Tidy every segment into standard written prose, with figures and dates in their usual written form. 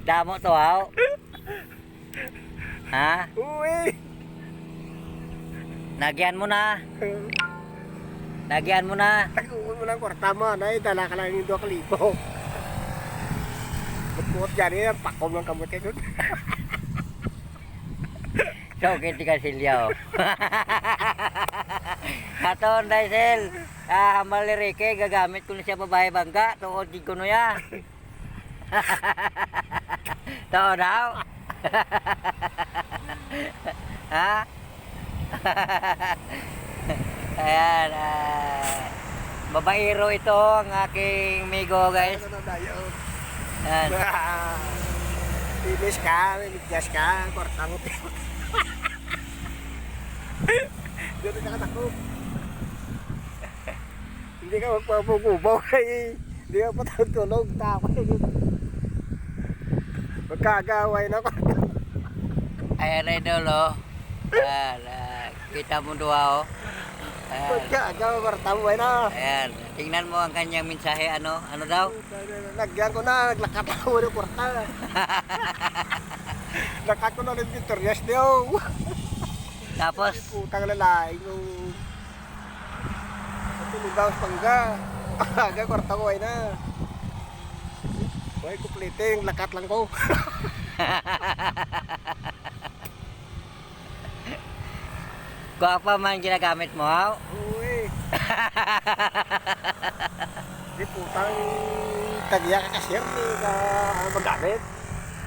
Damo to, haw. Ha? Uy! Nagyan mo na. Nagyan mo na. Taguan mo ng kwarta mo. Dala ka lang yung 2,000. Bukot dyan yan. Pakom ng kamot kayo. So, kiti ka silyaw. Katon, Daisel. Malirike, gagamit ko na siya babae bangga. Tuod di ko no ya. Tuod daw. Ha? Ayan. Babaero ito ang aking migo, guys. Ayan. Bilis ka, bilis ka, kwarta mo. Dito ka natakot. Hindi ka magpapugubaw kay hindi ka patutulog. Magkagaway na ko. Ayan na idol, oh. Ayan, kita mo doa, oh. Ayan. Magkagaway, kwarta mo na. Ayan, tingnan mo ang kanyang mensahe, ano daw? Lagyan ko na, naglakat ako ng kwarta. Lakat ko na ng Victorias niyo. Tapos, Putang lalaki nung tulugaw sa pangga. Aga, kwarta ko ay na. Huwag kupliting, lakat lang ko. guwapa man ginagamit mo, haw? Uy. Di putang tagya ka kasir, di ka magamit.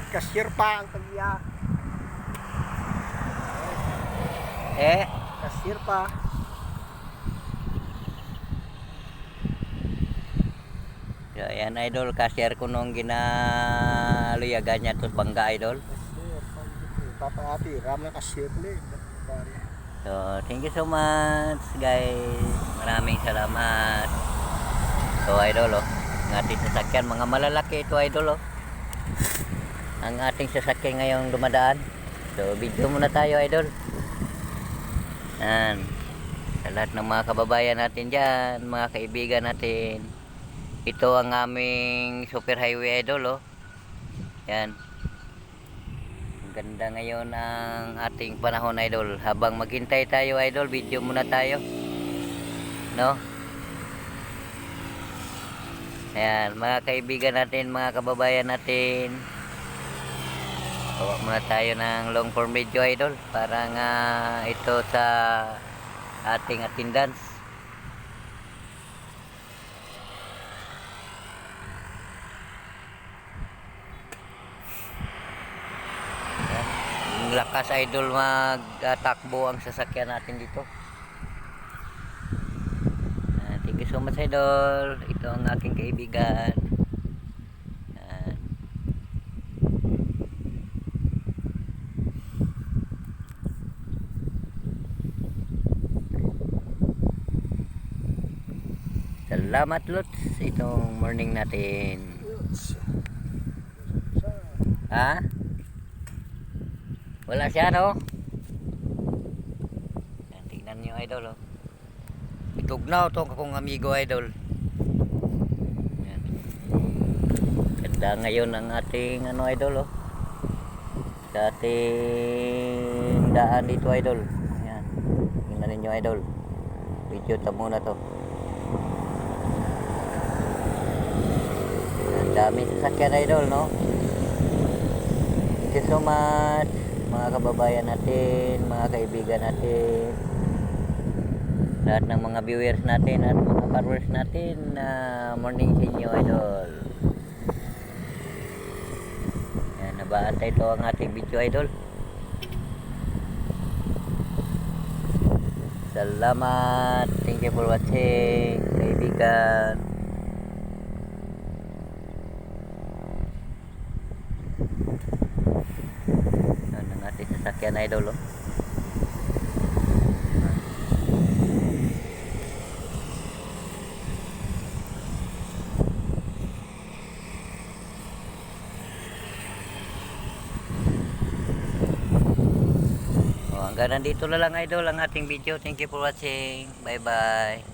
Kasir pa ang tagya. Kasir pa. So, ayan idol, cashier ko nung ginaluyagan niya to bangga idol. Kasir, papayati, ram na kasir ni. So, thank you so much guys. Maraming salamat. So idol, oh, ang ating sasakyan, mga malalaki ito idol, oh. Ang ating sasakyan ngayong dumadaan. So, video muna tayo idol. Yan. Sa lahat ng mga kababayan natin dyan, mga kaibigan natin. Ito ang aming super highway idol, oh. Yan. Ganda ngayon ang ating panahon idol. Habang maghintay tayo idol, video muna tayo, no? Ayan, mga kaibigan natin, mga kababayan natin, gawa muna tayo ng long form video idol para nga ito sa ating attendance. Lakas idol magtakbo ang sasakyan natin dito. Thank you so much idol. Ito ang aking kaibigan. Salamat lots itong morning natin. Ha? Wala siya, no? Yan, tingnan nyo idol, oh. Itugnaw to akong amigo idol. Yan. Ganda ngayon ang ating ano idol, oh. Sa ating daan dito idol. Yan. Tingnan ninyo idol. Video ta muna to. Ang dami sasakyan idol, no? Thank you so much mga kababayan natin, mga kaibigan natin, lahat ng mga viewers natin at mga followers natin. Morning sa inyo idol. Yan, nabaantay ito ang ating video idol. Salamat, thank you for watching kaibigan. Sasakyan idol, oh. Hanggang nandito na lang idol ang ating video. Thank you for watching. Bye bye.